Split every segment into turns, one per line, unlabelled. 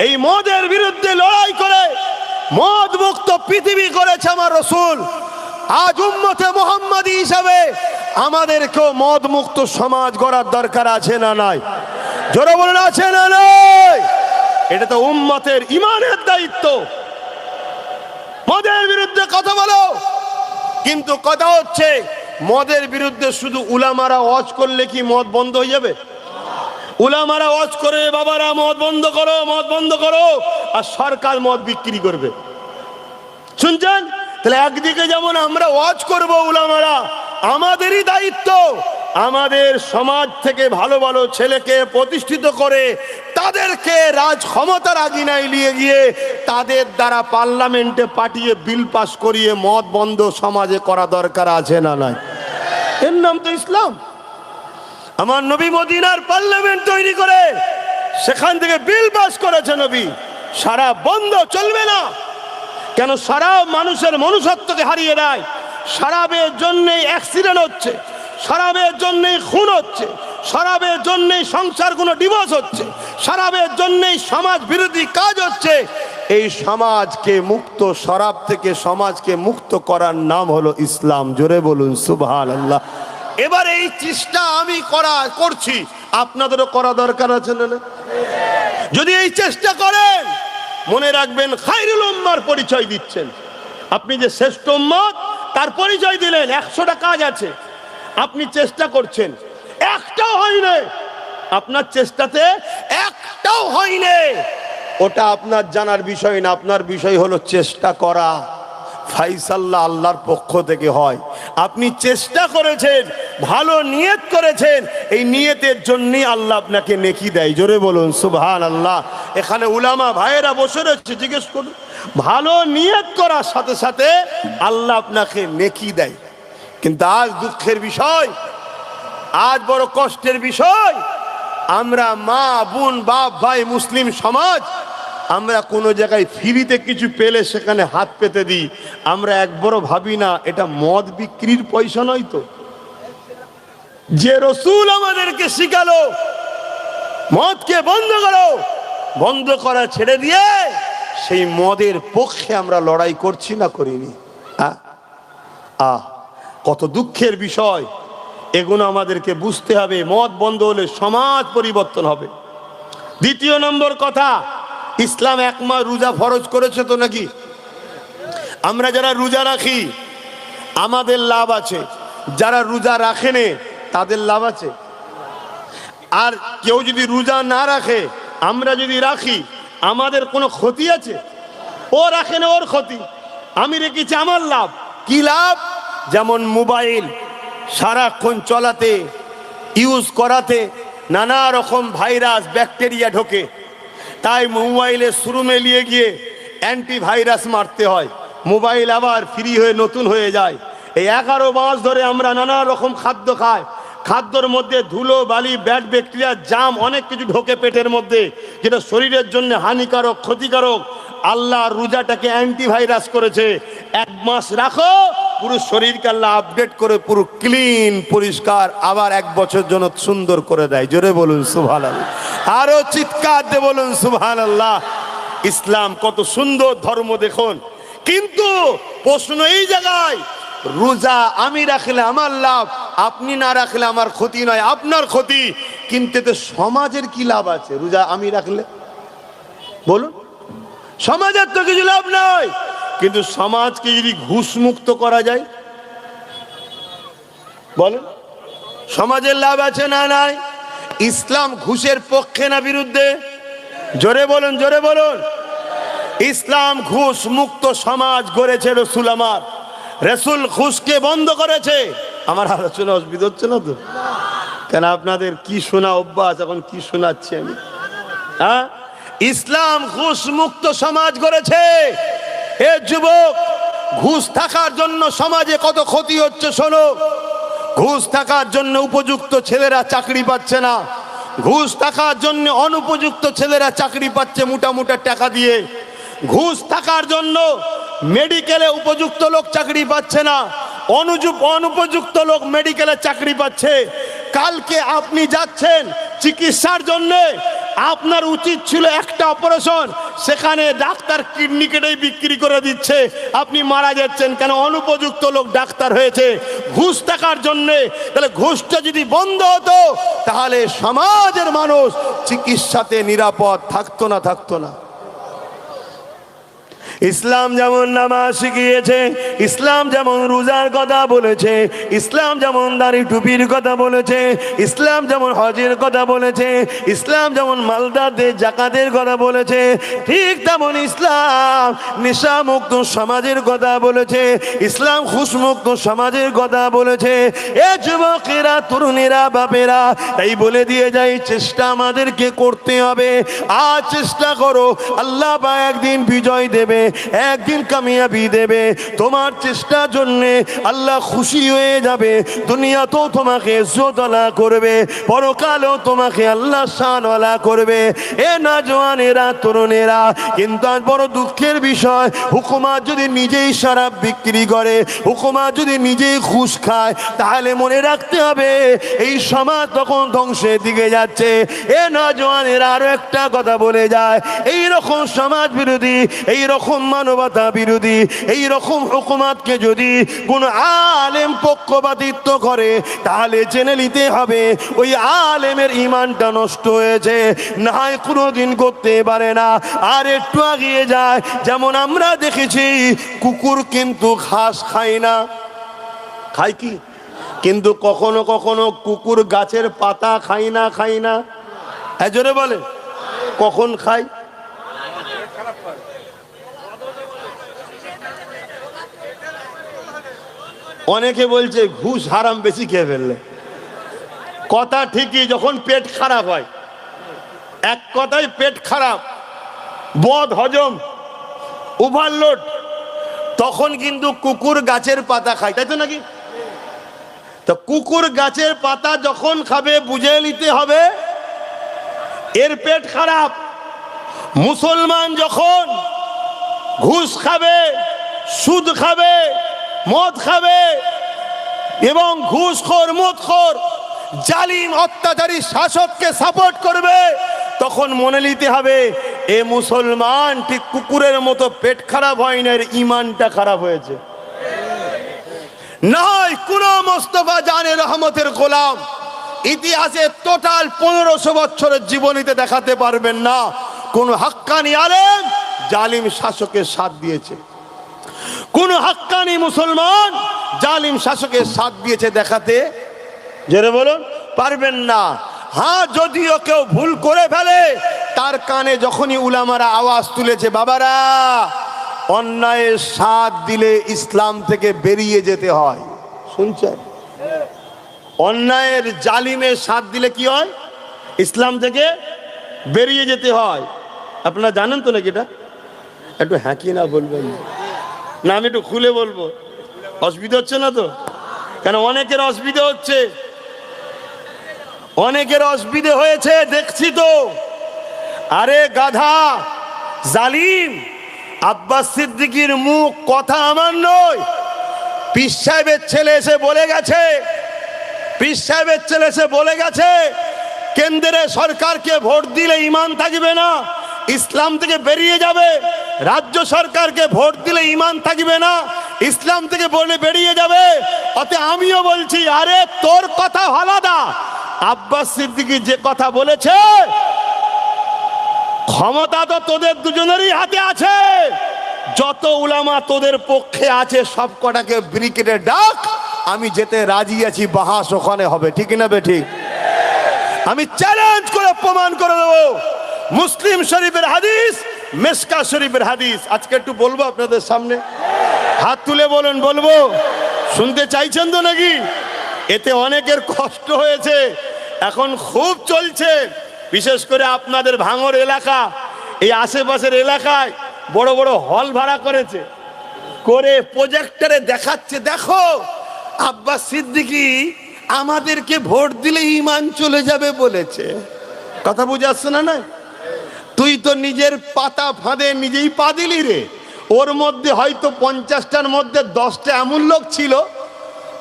এই মদের বিরুদ্ধে লড়াই করে মদ মুক্ত পৃথিবী করেছে আমার রাসূল। আজ উম্মতে মুহাম্মাদী হিসাবে আমাদেরকেও মদ মুক্ত সমাজ গড়ার দরকার আছে না নাই? জোরে বলুন, আছে না নাই? এটা তো উম্মতের ইমানের দায়িত্ব। মদের বিরুদ্ধে কথা বলো, কিন্তু কথা হচ্ছে মদের বিরুদ্ধে শুধু উলামারা ওয়াজ করলে কি মদ বন্ধ হয়ে যাবে? উলামারা ওয়াজ করে বাবারা মদ বন্ধ করো, মদ বন্ধ করো, আর সরকার মদ বিক্রি করবে। শুনছেন? তাহলে একদিকে যেমন আমরা ওয়াজ করব উলামারা, আমাদেরই দায়িত্ব আমাদের সমাজ থেকে ভালো ভালো ছেলেকে প্রতিষ্ঠিত করে তাদেরকে রাজ ক্ষমতার আগিনায় নিয়ে গিয়ে তাদের দ্বারা পার্লামেন্টে পাঠিয়ে বিল পাস করিয়ে মদ বন্ধ সমাজে করা দরকার আছে না নাই? এর নাম তো ইসলাম। আমার নবী মদিনার পার্লামেন্ট তৈরি করে সেখান থেকে বিল পাস করেছে নবী, শরাব বন্ধ, চলবে না। কেন? শরাব মানুষের মনুষ্যত্বকে হারিয়ে দেয়। শরাবের জন্যই অ্যাক্সিডেন্ট হচ্ছে, শরাবের জন্যই খুন হচ্ছে, শরাবের জন্যই সংসারগুলো ডিভোর্স হচ্ছে, শরাবের জন্যই সমাজ বিরোধী কাজ হচ্ছে। এই সমাজকে মুক্ত, শরাব থেকে সমাজকে মুক্ত করার নাম হলো ইসলাম। জোরে বলুন সুবহানাল্লাহ। এবার এই চেষ্টা আমি করছি, আপনাদেরও করা দরকার আছে না? যদি এই চেষ্টা করেন, মনে রাখবেন খায়রুল উম্মাহর পরিচয় দিচ্ছেন। আপনি যে শ্রেষ্ঠ উম্মত তার পরিচয় দিলেন। 100টা কাজ আছে, আপনি চেষ্টা করছেন, একটাও হয়নি। আপনার চেষ্টাতে একটাও হয়নি, ওটা আপনার জানার বিষয় না। আপনার বিষয় হলো চেষ্টা করা। ফাইসাল্লাহ আল্লাহর পক্ষ থেকে হয়। আপনি চেষ্টা করেছেন, ভালো নিয়ত করেছেন, এই নিয়তের জন্যই আল্লাহ আপনাকে নেকি দেয়। জোরে বলুন সুবহানাল্লাহ। এখানে উলামা ভাইয়েরা বসে রয়েছে, জিজ্ঞেস করুন। ভালো নিয়ত করার সাথে সাথে আল্লাহ আপনাকে নেকি দেয়। কিন্তু আজ দুঃখের বিষয়, আজ বড় কষ্টের বিষয়, আমরা মা বোন বাপ ভাই মুসলিম সমাজ, আমরা কোনো জায়গায় ফ্রিতে কিছু পেলে সেখানে হাত পেতে দিই। আমরা একবারও ভাবি না এটা মদ বিক্রির পয়সা নয় তো? যে রাসূল আমাদেরকে শিখালো মদকে বন্ধ করো, বন্ধ করা ছেড়ে দিয়ে সেই মদের পক্ষে আমরা লড়াই করছি না করিনি? কত দুঃখের বিষয়। এগুলো আমাদেরকে বুঝতে হবে। মদ বন্ধ হলে সমাজ পরিবর্তন হবে। দ্বিতীয় নম্বর কথা, ইসলাম 1 মাস রোজা ফরজ করেছে তো নাকি? আমরা যারা রোজা রাখি আমাদের লাভ আছে, যারা রোজা রাখেনে তাদের লাভ আছে। আর কেউ যদি রোজা না রাখে, আমরা যদি রাখি, আমাদের কোনো ক্ষতি আছে? ও রাখে না, ওর ক্ষতি, আমি রেখেছি, আমার লাভ। কি লাভ? যেমন মোবাইল সারাক্ষণ চলাতে, ইউজ করাতে নানা রকম ভাইরাস ব্যাকটেরিয়া ঢোকে, তাই মোবাইলে শুরু মেলিয়ে গিয়ে অ্যান্টিভাইরাস মারতে হয়। মোবাইল আবার ফ্রি হয়ে নতুন হয়ে যায়। এই 11 মাস ধরে আমরা নানা রকম খাদ্য খাই, খাদ্যর মধ্যে ধুলো বালি ব্যাড ব্যাকটেরিয়া জাম অনেক কিছু ঢোকে পেটের মধ্যে, যেটা শরীরের জন্য হানিকারক, ক্ষতিকারক। আল্লাহ রোজাটাকে অ্যান্টিভাইরাস করেছে। 1 মাস রাখো, পুরো শরীরকে আল্লাহ আপডেট করে পুরো ক্লিন পরিষ্কার, আবার 1 বছর জন্য সুন্দর করে দেয়। জোরে বলুন সুবহানাল্লাহ। আরো চিৎকার দিয়ে বলুন সুবহানাল্লাহ। ইসলাম কত সুন্দর ধর্ম দেখুন। কিন্তু প্রশ্ন এই জায়গায়, রোজা আমি রাখলে আমার লাভ, আপনি না রাখলে আমার ক্ষতি নয়, আপনার ক্ষতি। কিন্তু এতে সমাজের কি লাভ আছে রোজা আমি রাখলে? বলুন, সমাজের তো কিছু লাভ নয়। কিন্তু সমাজকে যদি ঘুষ মুক্ত করা যায়, বলেন সমাজের লাভ আছে না নাই? ইসলাম ঘুষের পক্ষে না বিরুদ্ধে? জোরে বলুন, জোরে বলুন। ইসলাম ঘুষ মুক্ত সমাজ গড়েছে। রাসূল আমার, রাসূল ঘুষকে বন্ধ করেছে। আমার আলোচনা অসুবিধা হচ্ছে না তো? কেন আপনাদের কি শোনা অভ্যাস, এখন কি শোনাচ্ছি আমি? হ্যাঁ, ইসলাম ঘুষ মুক্ত সমাজ গড়েছে। এ যুবক, ঘুষ থাকার জন্য সমাজে কত ক্ষতি হচ্ছে শোনো। ঘুষ থাকার জন্য উপযুক্ত ছেলেরা চাকরি পাচ্ছে না, ঘুষ থাকার জন্য অনুপযুক্ত ছেলেরা চাকরি পাচ্ছে মোটা মোটা টাকা দিয়ে। ঘুষ থাকার জন্য মেডিকেলে উপযুক্ত লোক চাকরি পাচ্ছে না, অনুপযুক্ত লোক মেডিকেলে চাকরি পাচ্ছে। কালকে আপনি যাচ্ছেন চিকিৎসার জন্য, আপনার উচিত ছিল একটা অপারেশন, সেখানে ডাক্তার কিডনি কেটেই বিক্রি করে দিচ্ছে, আপনি মারা যাচ্ছেন কেন? অনুপযুক্ত লোক ডাক্তার হয়েছে ঘুষ টাকার জন্যে। তাহলে ঘুষটা যদি বন্ধ হতো তাহলে সমাজের মানুষ চিকিৎসাতে নিরাপদ থাকতো না। ইসলাম যেমন নামাজ শিখিয়েছে, ইসলাম যেমন রোজার কথা বলেছে, ইসলাম যেমন দাড়ি টুপির কথা বলেছে, ইসলাম যেমন হজের কথা বলেছে, ইসলাম যেমন মালদারদের জাকাতের কথা বলেছে, ঠিক তেমন ইসলাম নেশামুক্ত সমাজের কথা বলেছে, ইসলাম ঘুষমুক্ত সমাজের কথা বলেছে। এ যুবকেরা, তরুণেরা, বাপেরা, তাই বলে দিয়ে যাই, চেষ্টা আমাদেরকে করতে হবে। আজ চেষ্টা করো, আল্লাহ বা একদিন বিজয় দেবে, একদিন কামিয়াবি দেবে। তোমার চেষ্টার জন্য আল্লাহ খুশি হয়ে যাবে, দুনিয়াতেও তোমাকে ইজ্জতওয়ালা করবে, পরকালেও তোমাকে আল্লাহ শানওয়ালা করবে। এ নওজওয়ানেরা, তরুণেরা, কিন্তু আজ বড় দুঃখের বিষয়, হুকুমত যদি নিজেই শরাব বিক্রি করে, হুকুমত যদি নিজেই ঘুষ খায়, তাহলে মনে রাখতে হবে এই সমাজ তখন ধ্বংসের দিকে যাচ্ছে। এ নওজওয়ানেরা, আরো একটা কথা বলে যায়, এই রকম সমাজ বিরোধী, এই রকম মানবতা বিরোধী, এই রকম হুকুমতকে যদি কোন আলেম পক্ষপাতিত্ব করে, তাহলে জেনে নিতে হবে ওই আলেমের ঈমানটা নষ্ট হয়েছে, না হয় কোনোদিন করতে পারে না। আর একটু এগিয়ে যায়, যেমন আমরা দেখেছি কুকুর কিন্তু ঘাস খায় না, খায় কি? কিন্তু কখনো কখনো কুকুর গাছের পাতা খায় না, খায় না? হ্যাঁ, জোরে বলে, কখন খায়? অনেকে বলছে ঘুষ হারাম, বেশি খেয়ে ফেললে। কথা ঠিকই, যখন পেট খারাপ হয়, এক কথায় পেট খারাপ, বদ হজম, ওভারলোড, তখন কিন্তু কুকুর গাছের পাতা খায়, তাই তো নাকি? তো কুকুর গাছের পাতা যখন খাবে, বুঝে নিতে হবে এর পেট খারাপ। মুসলমান যখন ঘুষ খাবে, সুদ খাবে, মদ খাবে এবং ঘুষখোর, মদখোর, জালিম, অত্যাচারী শাসককে সাপোর্ট করবে, তখন মনে নিতে হবে এ মুসলমান ঠিক কুকুরের মতো পেট খারাপ হয় না, এর ঈমানটা খারাপ হয়েছে। নয় কোন মোস্তফা জানে রহমতের গোলাম ইতিহাসে টোটাল 1500 বছরের জীবনীতে দেখাতে পারবেন না কোন হাক্কানি আলেম জালিম শাসকের সাথ দিয়েছে, কোন হাক্কানি মুসলমান জালিম শাসকের সাথ দিয়েছে দেখাতে, জেনে বলুন, পারবেন না। হ্যাঁ, যদিও কেউ ভুল করে ফেলে, তার কানে যখনই উলামারা আওয়াজ তুলেছে, বাবারা অন্যায়ের সাথ দিলে ইসলাম থেকে বেরিয়ে যেতে হয়, শুনছেন? অন্যায়ের, জালিমের সাথ দিলে কি হয়? ইসলাম থেকে বেরিয়ে যেতে হয়। আপনারা জানেন তো নাকি এটা? একটু হ্যাঁ কি না বলবেন না, আমি একটু খুলে বলবো, অসুবিধা হচ্ছে না তো? কেন অনেকের অসুবিধা হচ্ছে, অনেকের অসুবিধা হয়েছে, দেখছি তো। আরে গাধা, জালিম, আব্বাস সিদ্দিকীর মুখ, কথা আমার নয়, পীর সাহেবের ছেলে এসে বলে গেছে, পীর সাহেবের ছেলে এসে বলে গেছে কেন্দ্রের সরকারকে ভোট দিলে ঈমান থাকবে না, ইসলাম থেকে বেরিয়ে যাবে। রাজ্য সরকারকে ভোট দিলে ঈমান থাকবে না, ইসলাম থেকে বলে বেরিয়ে যাবে। অতএব আমিও বলছি, আরে তোর কথা আলাদা, আব্বাস সিদ্দিকী যে কথা বলেছে, ক্ষমতা তো তোদের দুজনেরই হাতে আছে। যত উলামা তোদের পক্ষে আছে সব কটাকে ব্রিগেডে ডাক, আমি যেতে রাজি আছি, বাহাস ওখানে হবে, ঠিক না বে ঠিক? আমি চ্যালেঞ্জ করে প্রমাণ করে দেবো, মুসলিম শরীফের হাদিস, মেশকা শরীফের হাদিস। আজকে একটু বলবো আপনাদের সামনে, হাত তুলে বলুন, বলবো? শুনতে চাইছেন তো নাকি? এতে অনেকের কষ্ট হয়েছে, এখন খুব চলছে, বিশেষ করে আপনাদের ভাঙড় এলাকা, এই আশেপাশের এলাকায় বড় বড় হল ভাড়া করেছে, করে প্রজেক্টরে দেখাচ্ছে, দেখো আব্বাস সিদ্দিকী আমাদেরকে ভোট দিলে ঈমান চলে যাবে বলেছে। কথা বুঝে আসছে না? না, তুই তো নিজের পাতা ফাঁদে নিজেই পা দিলি রে। ওর মধ্যে হয়তো 50টার মধ্যে 10টা এমন লোক ছিল,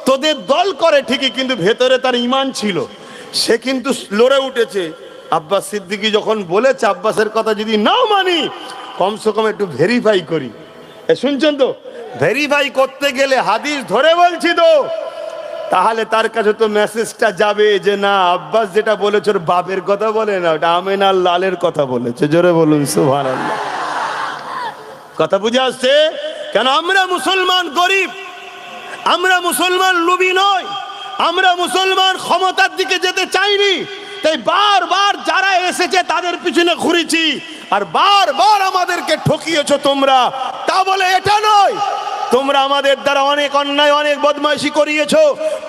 তোদের দল করে ঠিকই, কিন্তু ভেতরে তার ঈমান ছিল, সে কিন্তু লড়ে উঠেছে, আব্বাস সিদ্দিকী যখন বলেছে আব্বাসের কথা যদি নাও মানি, কমসে কম একটু ভেরিফাই করি। শুনছেন তো, ভেরিফাই করতে গেলে হাদিস ধরে বলছি তো, তাহলে তার কাছে তো মেসেজটা যাবে যে না, আব্বাস যেটা বলেছে ওর বাপের কথা বলে না, ওটা আমেনার লালের কথা বলেছে। জোরে বলুন সুবহানাল্লাহ। কথা বুঝে আসছে? কেন আমরা মুসলমান গরিব, আমরা মুসলমান লুবি নয়, আমরা মুসলমান ক্ষমতার দিকে যেতে চাইনি, তাই বারবার যারা এসেছে তাদের পিছনে ঘুরেছি, আর বারবার আমাদেরকে ঠকিয়েছো তোমরা। তা বলে এটা নয় তোমরা আমাদের দ্বারা অনেক অন্যায় অনেক বদমাইশি করিয়েছো,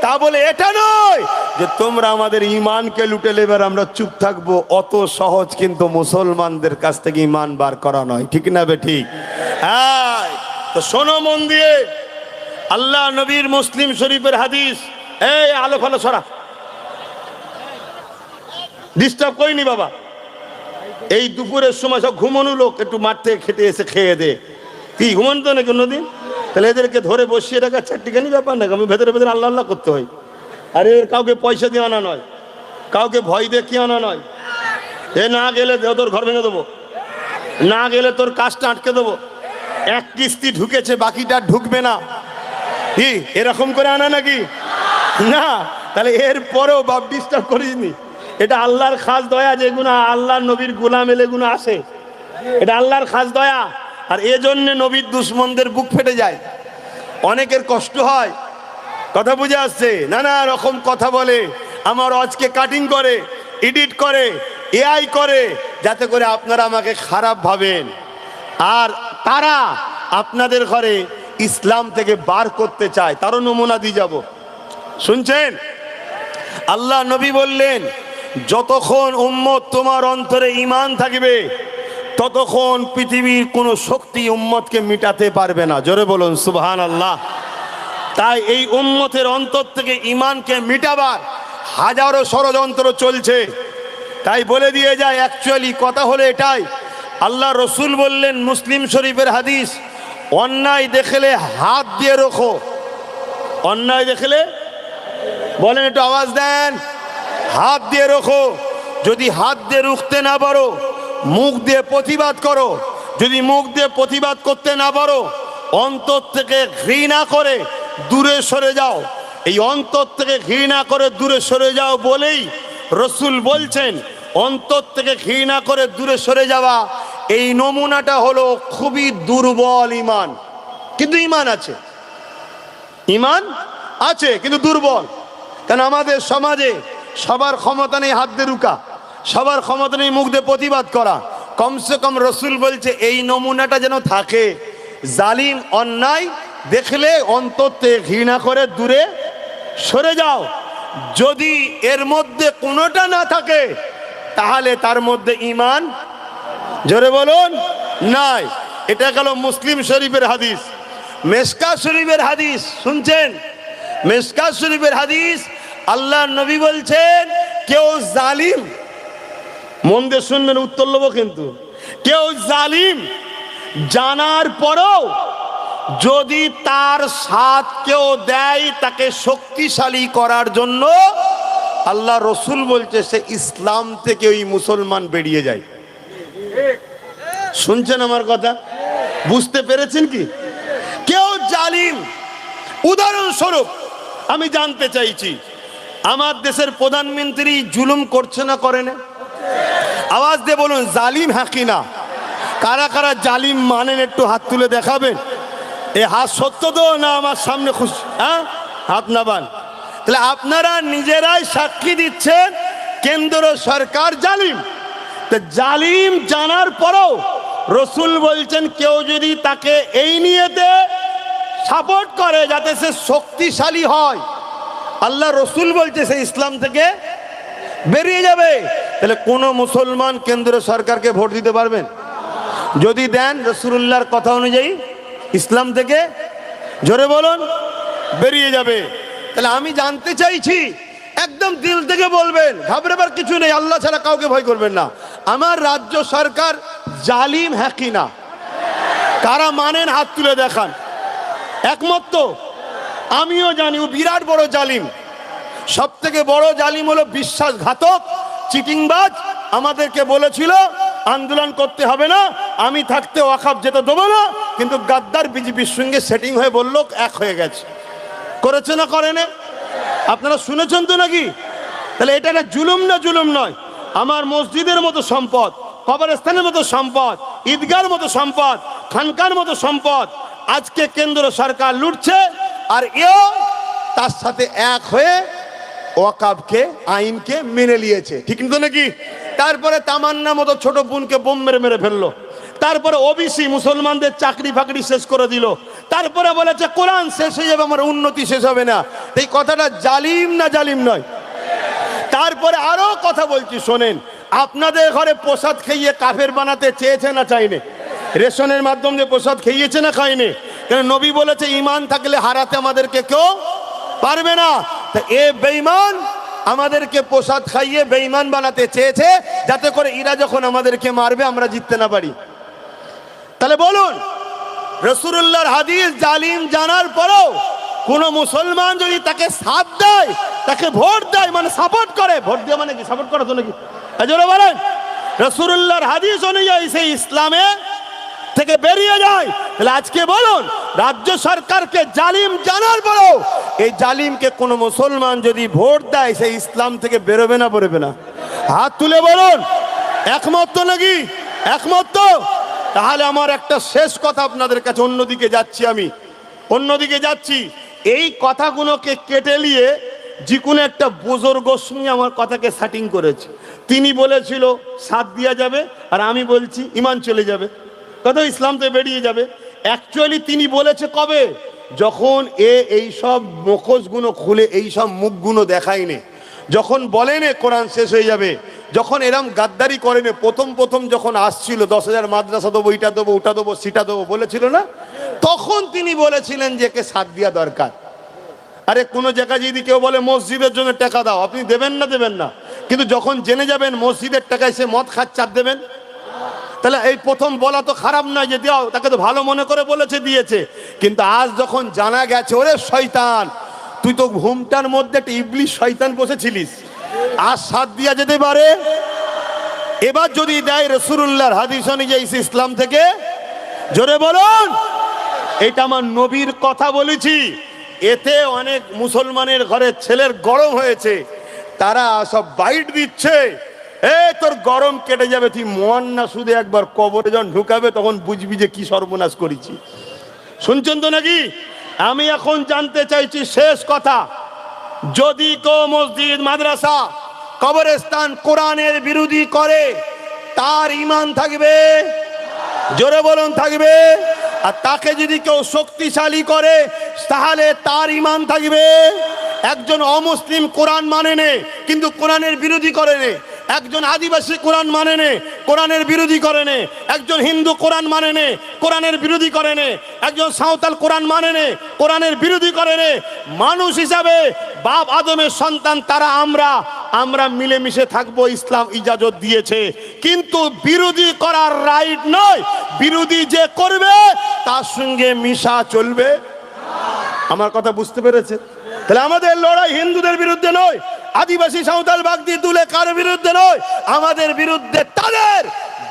তা বলে এটা নয় যে তোমরা আমাদের ইমানকে লুটে নেবে আর আমরা চুপ থাকবো। অত সহজ কিন্তু মুসলমানদের কাছ থেকে ইমান বার করা নয়, ঠিক না বে ঠিক? হ্যাঁ, তো শোনো মন দিয়ে, আল্লাহ নবীর মুসলিম শরীফের হাদিস। এই আলো ফালো সরা, ডিস্টার্ব করিনি বাবা। এই দুপুরের সময় সব ঘুমানো লোক, একটু মাঠ থেকে খেটে এসে খেয়ে দে। কি ঘুমান তো না কোনোদিন? তাহলে এদেরকে ধরে বসিয়ে রাখা চারটিখানি ব্যাপার না, আমি ভেতরে ভেতরে আল্লাহ আল্লাহ করতে হয়। আরে কাউকে পয়সা দিয়ে আনা নয়, কাউকে ভয় দেখিয়ে আনা নয়। এ না গেলে তোর ঘর ভেঙে দেবো, না গেলে তোর কাজটা আটকে দেবো, এক কিস্তি ঢুকেছে বাকিটা ঢুকবে না, কি এরকম করে আনা নাকি? না, তাহলে এর পরেও বাপ ডিস্টার্ব করিসনি। এটা আল্লাহর খাস দয়া, যেগুলো আল্লাহর নবীর গোলাম এলে গুলো আসে, এটা আল্লাহর খাস দয়া। আর এজন্য নবীর দুশ্মনদের বুক ফেটে যায়, অনেকের কষ্ট হয়। কথা বুঝে আসছে? নানা রকম কথা বলে, আমার আজকে কাটিং করে, এডিট করে, এআই করে, যাতে করে আপনারা আমাকে খারাপ ভাবেন, আর তারা আপনাদের ঘরে ইসলাম থেকে বার করতে চায়। তারও নমুনা দিয়ে যাব। শুনছেন? আল্লাহ নবী বললেন, যতক্ষণ উম্মত তোমার অন্তরে ঈমান থাকবে ততক্ষণ পৃথিবীর কোনো শক্তি উম্মতকে মিটাতে পারবে না। জোরে বলুন সুবহানাল্লাহ। তাই এই উম্মতের অন্তর থেকে ঈমানকে মিটাবার হাজারো ষড়যন্ত্র চলছে। তাই বলে দিয়ে যায়, অ্যাকচুয়ালি কথা হলো এটাই। আল্লাহ রসুল বললেন, মুসলিম শরীফের হাদিস, অন্যায় দেখলে হাত দিয়ে রোখো। অন্যায় দেখলে বলেন, একটু আওয়াজ দেন, হাত দিয়ে রোখো। যদি হাত দিয়ে রুখতে না পারো, মুখ দিয়ে প্রতিবাদ করো। যদি মুখ দিয়ে প্রতিবাদ করতে না পারো, অন্তর থেকে ঘৃণা করে দূরে সরে যাও। এই অন্তর থেকে ঘৃণা করে দূরে সরে যাও বলেই রসুল বলছেন, অন্তর থেকে ঘৃণা করে দূরে সরে যাওয়া, এই নমুনাটা হলো খুবই দুর্বল ঈমান। কিন্তু ঈমান আছে, ঈমান আছে কিন্তু দুর্বল। কেন আমাদের সমাজে সবার ক্ষমতা নেই হাত দিয়ে রুকা, সবার ক্ষমতা নেই মুখ দিয়ে প্রতিবাদ করা। কমসে কম রসুল বলছে এই নমুনাটা যেন থাকে। জালিম অন্যায় দেখলে অন্তর থেকে ঘৃণা করে দূরে সরে যাও। যদি এর মধ্যে কোনোটা না থাকে, তাহলে তার মধ্যে ঈমান, জোরে বলুন, নাই। এটা গেল মুসলিম শরীফের হাদিস। মেশকাত শরীফের হাদিস শুনছেন? মেশকাত শরীফের হাদিস, আল্লাহ নবী বলছেন, কেউ জালিম, মন দিয়ে শুনবেন, উত্তর নেবো কিন্তু, কেউ জালিম জানার পরও যদি তার সাথ কেউ দেয় তাকে শক্তিশালী করার জন্য, আল্লাহ রসুল বলছে সে ইসলাম থেকে ওই মুসলমান বেরিয়ে যায়। শুনছেন আমার কথা? বুঝতে পেরেছেন কি? কেউ জালিম, উদাহরণস্বরূপ আমি জানতে চাইছি, আমার দেশের প্রধানমন্ত্রী জুলুম করছে না করে না? আওয়াজ দিয়ে বলুন, জালিম হ্যাঁ কি না? কারা কারা জালিম মানেন একটু হাত তুলে দেখাবেন। এ হাত সত্য তো না আমার সামনে খুশি? হ্যাঁ, হাত নাবান। তাহলে আপনারা নিজেরাই সাক্ষী দিচ্ছেন কেন্দ্র সরকার জালিম। তো জালিম জানার পরও রসুল বলছেন, কেউ যদি তাকে এই নিয়েতে সাপোর্ট করে যাতে সে শক্তিশালী হয়, আল্লাহ রসুল বলছে সে ইসলাম থেকে বেরিয়ে যাবে। তাহলে কোন মুসলমান কেন্দ্র সরকারকে ভোট দিতে পারবেন? যদি দেন রাসূলুল্লাহর কথা অনুযায়ী ইসলাম থেকে, জোরে বলুন, বেরিয়ে যাবে। তাহলে আমি জানতে চাইছি, একদম দিল থেকে বলবেন, ঘাবড়াবার কিছু নেই, আল্লাহ ছাড়া কাউকে ভয় করবেন না। আমার রাজ্য সরকার জালিম হ্যাঁ কি না? কারা মানেন হাত তুলে দেখান। একমত তো? আমিও জানি ও বিরাট বড় জালিম। সব থেকে বড় জালিম হলো বিশ্বাসঘাতক, চিটিংবাজ, আমাদেরকে বলেছিল আন্দোলন করতে হবে না, আমি থাকতে ওয়াকফ যেতে দেবো না, কিন্তু গাদ্দার বিজেপির সঙ্গে সেটিং হয়ে বললো এক হয়ে গেছে। করেছে না করে না? আপনারা শুনেছেন তো নাকি? তাহলে এটা একটা জুলুম না জুলুম নয়? আমার মসজিদের মতো সম্পদ, কবরস্থানের মতো সম্পদ, ঈদগার মতো সম্পদ, খানকার মতো সম্পদ আজকে কেন্দ্র সরকার লুটছে, আর এও তার সাথে এক হয়ে ওয়াকফকে আইনকে মেনে নিয়েছে, ঠিক তো নাকি? তারপরে তামান্না মতো ছোট বোনকে বোম মেরে মেরে ফেললো, তারপরে ওবিসি মুসলমানদের চাকরি ফাকরি শেষ করে দিল, তারপরে বলেছে কোরআন শেষ হয়ে যাবে, আমার উন্নতি শেষ হবে না। এই কথাটা জালিম না জালিম নয়? তারপরে আরো কথা বলছি শোনেন, আপনাদের ঘরে প্রসাদ খাইয়ে কাফের বানাতে চেয়েছে না চাইনে? রেশনের মাধ্যমে প্রসাদ খাইয়েছে না খাইনি? কেন নবী বলেছে ঈমান থাকলে হারাতে আমাদেরকে কেউ পারবে না। তা এ বেঈমান আমাদেরকে প্রসাদ খাইয়ে বেঈমান বানাতে চেয়েছে, যাতে করে এরা যখন আমাদেরকে মারবে আমরা জিততে না পারি। তাহলে বলুন, রাসূলুল্লাহর হাদিস জালিম জানার পরেও কোন মুসলমান যদি তাকে সাথ দেয়, তাকে ভোট দেয়, মানে সাপোর্ট করে, ভোট দেয় মানে কি সাপোর্ট করা তো নাকি? এজন্য বলেন রাসূলুল্লাহর হাদিস অনুযায়ী সেই ইসলামে থেকে বেরিয়ে যায়। তাহলে আজকে বলুন, রাজ্য সরকারকে জালিম জানার পরেও এই জালিমকে কোন মুসলমান যদি ভোট দেয়, সেই ইসলাম থেকে বেরোবে না বেরোবে না? হাত তুলে বলুন, একমত তো নাকি? একমত তো? তাহলে আমার একটা শেষ কথা আপনাদের কাছে, অন্যদিকে যাচ্ছি, আমি অন্যদিকে যাচ্ছি। এই কথাগুলোকে কেটে নিয়ে যে কোনো একটা বুজুর্গর সঙ্গে আমার কথাকে সেটিং করেছে। তিনি বলেছিল সাথ দেওয়া যাবে, আর আমি বলছি ঈমান চলে যাবে, কত ইসলাম থেকে বেরিয়ে যাবে। অ্যাকচুয়ালি তিনি বলেছে কবে? যখন এই সব মুখোশগুলো খুলে এই সব মুখগুলো দেখায়নি, যখন বলেন কোরআন শেষ হয়ে যাবে, যখন এরম গাদ্দারি করেন, প্রথম প্রথম যখন আসছিল 10,000 মাদ্রাসা দেবো, এটা দেবো, ওটা দেবো, সেটা দেবো বলেছিল না, তখন তিনি বলেছিলেন যে কে সাথ দেওয়া দরকার। আরে কোনো জায়গায় যদি কেউ বলে মসজিদের জন্য টাকা দাও, আপনি দেবেন না? দেবেন না। কিন্তু যখন জেনে যাবেন মসজিদের টাকায় সে মদ খাচ্ছে, চাপ দেবেন? তাহলে এই প্রথম বলা তো খারাপ নয় যে দাও, তাকে তো ভালো মনে করে বলেছে, দিয়েছে। কিন্তু আজ যখন জানা গেছে, ওরে শয়তান, তুই তো ঘুমটার মধ্যে একটা ইবলিশ শয়তান বসেছিলিস, আজ সাথ দিয়া যেতে পারে। এবার যদি দেয় রাসূলুল্লাহর হাদিস অনুযায়ী ইসলাম থেকে, জোরে বলুন, এটা আমার নবীর কথা বলেছি। এতে অনেক মুসলমানের ঘরের ছেলের গরম হয়েছে, তারা সব বাইট দিচ্ছে, তোর গরম কেটে যাবে, তুই মন না শুধু একবার কবরে যখন ঢুকাবে তখন বুঝবি যে কি সর্বনাশ করেছি। শুনছেন তো নাকি? আমি এখন জানতে চাইছি শেষ কথা, যদি কেউ মসজিদ, মাদ্রাসা, কবরস্থান কোরআনের বিরোধী করে, তার ঈমান থাকবে? জোরে বলুন, থাকবে? আর তাকে যদি কেউ শক্তিশালী করে, তাহলে তার ঈমান থাকবে? একজন অমুসলিম কোরআন মানে নে, কিন্তু কোরআনের বিরোধী করে নে। একজন আদিবাসী কোরআন মানে নে, কোরআনের বিরোধী করে নে। একজন হিন্দু কোরআন মানে নে, কোরআনের বিরোধী করে নে। একজন সাঁওতাল কোরআন মানে নে, কোরআনের বিরোধী করে নে। মানুষ হিসাবে বাপ আদমের সন্তান তারা আমরা মিলেমিশে থাকবো, ইসলাম ইজাজত দিয়েছে। কিন্তু বিরোধী করার রাইট নয়। বিরোধী যে করবে তার সঙ্গে মিশা চলবে। আমার কথা বুঝতে পেরেছে? তাহলে আমাদের লড়াই হিন্দুদের বিরুদ্ধে নয়, আদিবাসী সাঁওতাল বাগদি দুলে কার বিরুদ্ধে নয়, আমাদের বিরুদ্ধে তাদের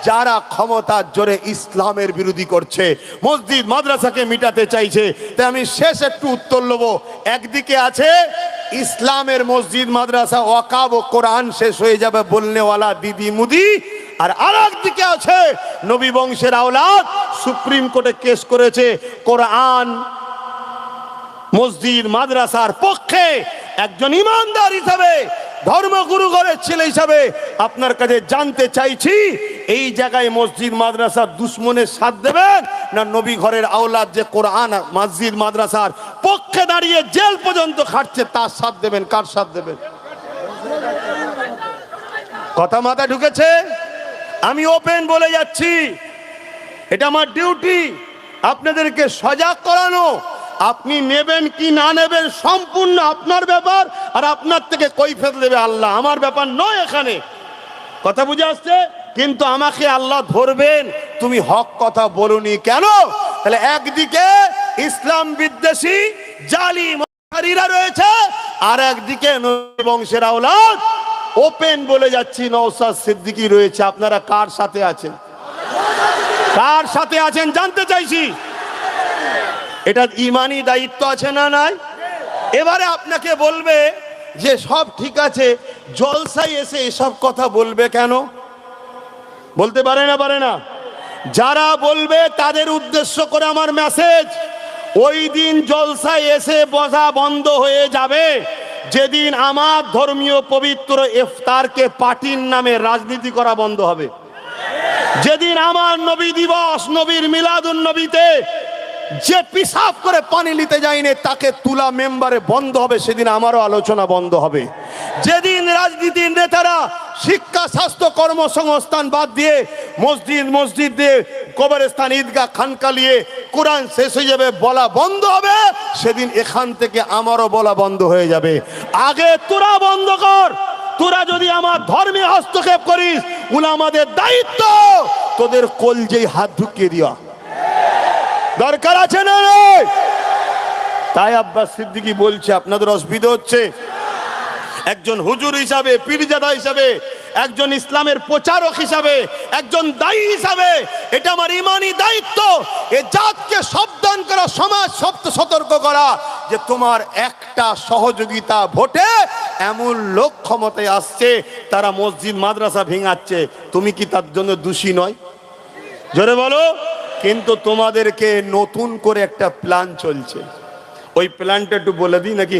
যারা ক্ষমতার জোরে ইসলামের বিরোধী করছে, মসজিদ মাদ্রাসাকে মিটাতে চাইছে। তাই আমি শেষ একটু উত্তর নেব। একদিকে আছে ইসলামের মসজিদ মাদ্রাসা, ওয়াকফ ও কোরআন শেষ হয়ে যাবে বলনেওয়ালা দিদি মুদি, আর আরেক দিকে আছে নবী বংশের আওলাদ সুপ্রিম কোর্টে কেস করেছে কোরআন মসজিদ মাদ্রাসার পক্ষে। একজন ইমানদার হিসাবে, ধর্মগুরু ঘরের ছেলে হিসাবে আপনার কাছে জানতে চাইছি, এই জায়গায় মসজিদ মাদ্রাসার দুশ্মনের সাথ দেবেন, না নবী ঘরের আওলাদ যে কোরআন মসজিদ মাদ্রাসার পক্ষে দাঁড়িয়ে জেল পর্যন্ত খাটছে তার সাথ দেবেন? কার সাথ দেবেন? কথা মাথা ঢুকেছে? আমি ওপেন বলে যাচ্ছি, এটা আমার ডিউটি আপনাদেরকে সজাগ করানো। আপনি নেবেন কি না নেবেন সম্পূর্ণ আপনার ব্যাপার, আর আপনার থেকে কৈফিয়ত দেবে আল্লাহ, আমার ব্যাপার নয় এখানে। কথা বুঝে আসছে? কিন্তু আমাকে আল্লাহ ধরবেন, তুমি হক কথা বলুনি কেন? তাহলে একদিকে ইসলাম বিদ্বেষী জালিম রয়েছে, আর একদিকে নবী বংশের আওলাদ ওপেন বলে যাচ্ছি, নওশাদ সিদ্দিকী রয়েছে, আপনারা কার সাথে আছেন? কার সাথে আছেন জানতে চাইছি। এটা ইমানি দায়িত্ব আছে না নাই? এবারে আপনাকে বলবে যে সব ঠিক আছে, জলসায় এসে এসব কথা বলবে কেন? বলতে পারে না? পারে না? যারা বলবে তাদের উদ্দেশ্য করে আমার মেসেজ, ওই দিন জলসায় এসে বসা বন্ধ হয়ে যাবে যেদিন আমার ধর্মীয় পবিত্র ইফতারকে পার্টির নামে রাজনীতি করা বন্ধ হবে। যেদিন আমার নবী দিবস, নবীর মিলাদুন নবীতে যে পিসাব করে পানি নিতে যায়নি তাকে তুলা মেম্বারে বন্ধ হবে, সেদিন আমারও আলোচনা বন্ধ হবে। যেদিন রাজনীতির নেতারা শিক্ষা, স্বাস্থ্য, কর্মসংস্থান বাদ দিয়ে মসজিদ দিয়ে, কবরস্থান, ঈদগাহ, খানকা নিয়ে কোরআন শেষ হয়ে যাবে, বলা বন্ধ হবে, সেদিন এখান থেকে আমারও বলা বন্ধ হয়ে যাবে। আগে তোরা বন্ধ কর। তোরা যদি আমার ধর্মে হস্তক্ষেপ করিস, উলামাদের দায়িত্ব তোদের কলজেই হাত ঢুকিয়ে দিয়া দরকার আছে না? তাই আব্বাস সিদ্দিকী বলছে, আপনাদের অসুবিধা হচ্ছে। একজন হুজুর হিসাবে, পীরজাদা হিসাবে, একজন ইসলামের প্রচারক হিসাবে, একজন দায়ী হিসাবে এটা আমার ইমানি দায়িত্ব। এ জাতকে সাবধান করা, সমাজ সতর্ক করা যে তোমার একটা সহযোগিতা ভোটে এমন লোক ক্ষমতায় আসছে, তারা মসজিদ মাদ্রাসা ভেঙাচ্ছে, তুমি কি তার জন্য দোষী নয়? জোরে বলো। কিন্তু তোমাদেরকে নতুন করে একটা প্ল্যান চলছে, ওই প্ল্যানটা একটু বলে দিই নাকি?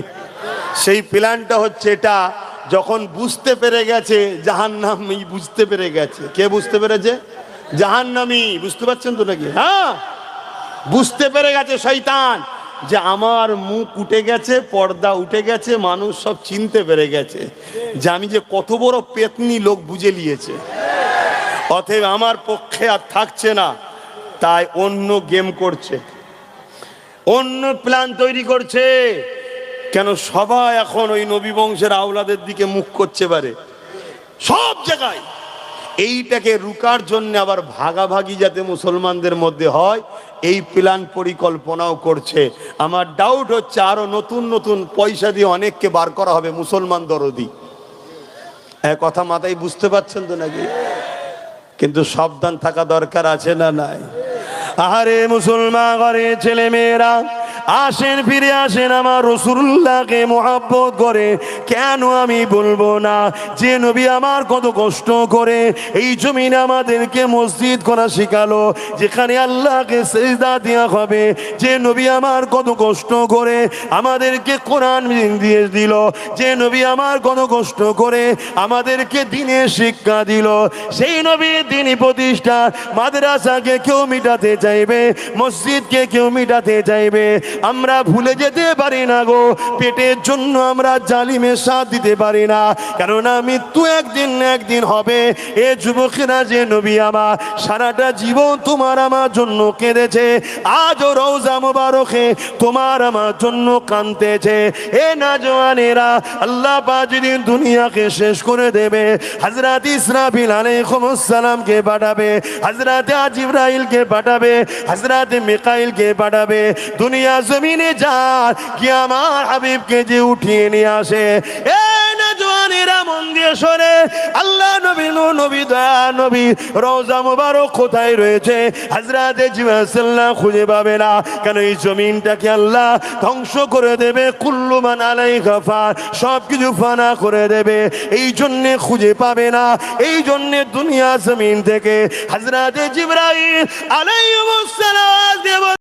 সেই প্ল্যানটা হচ্ছে এটা, যখন বুঝতে পেরে গেছে জাহান্নামী, বুঝতে পেরে গেছে, কে বুঝতে পেরেছে? জাহান্নামী। বুঝতে পারছেন তো নাকি? হ্যাঁ, বুঝতে পেরে গেছে শয়তান যে আমার মুখ উঠে গেছে, পর্দা উঠে গেছে, মানুষ সব চিনতে পেরে গেছে যে আমি যে কত বড় পেতনি, লোক বুঝে নিয়েছে। অতএব আমার পক্ষে আর থাকছে না, তাই অন্য গেম করছে, অন্য প্ল্যান তৈরি করছে। কেন সবাই এখন ওই নবী বংশের আওলাদের দিকে মুখ করছে পারে সব জায়গায়। এইটাকে রুকার জন্য আবার ভাগাভাগি যাতে মুসলমানদের মধ্যে হয়, এই প্ল্যান পরিকল্পনাও করছে। আমার ডাউট হচ্ছে আরো নতুন নতুন পয়সা দিয়ে অনেককে বার করা হবে মুসলমান দরদি। এক কথা মাথায় বুঝতে পারছেন তো নাকি? কিন্তু সাবধান থাকা দরকার আছে না নাই? আরে মুসলমান ঘরে ছেলে মেয়েরা আসেন, ফিরে আসেন, আমার রাসূলুল্লাহকে মহব্বত করে। কেন আমি বলবো না যে নবী আমার কত কষ্ট করে এই জমিনে আমাদেরকে মসজিদ করা শিখালো, যেখানে আল্লাহকে সিজদা দেওয়া হবে। যে নবী আমার কত কষ্ট করে আমাদেরকে কোরআন দিয়ে দিল, যে নবী আমার কত কষ্ট করে আমাদেরকে দ্বীনের শিক্ষা দিল। সেই নবী দ্বীনি প্রতিষ্ঠা, মাদ্রাসাকে কেউ মিটাতে চাইবে, মসজিদকে কেউ মিটাতে চাইবে, আমরা ভুলে যেতে পারি না গো। পেটের জন্য আমরা জালিমের সাথ দিতে পারি না, কেননা মৃত্যু একদিন না একদিন হবে। এ যুবকেরা, যে নবী আমার সারাটা জীবন তোমার আমার জন্য কেঁদেছে, আজও রওজা মুবারকে তোমার আমার জন্য কাঁদতেছে। এ নওজওয়ানেরা, আল্লাহ পাক যেদিন দুনিয়াকে শেষ করে দেবে, হযরত ইসরাফিল আলাইহিস সালামকে পাঠাবে, হযরত জিবরাইলকে পাঠাবে, হযরত মিকাইলকে পাঠাবে। দুনিয়া জমিনে যা কি আমার হাবিবকে যে উঠিয়ে নিয়ে আসে। এ নওজওয়ানেরা, মন দিয়ে শোনে, আল্লাহ নবী, নবী দয়া নবী রওজা মুবারক কোথায় রয়েছে? হযরত জিবরাইল সাল্লাল্লাহু খুঁজে পাবে না। কেন? এই জমিনটাকে আল্লাহ ধ্বংস করে দেবে, কুল্লু মান আলাইহা ফান, সব কিছু ফানা করে দেবে। এই জন্য খুঁজে পাবে না। এই জন্য দুনিয়া জমিন থেকে হযরত জিবরাইল আলাইহিস সালাম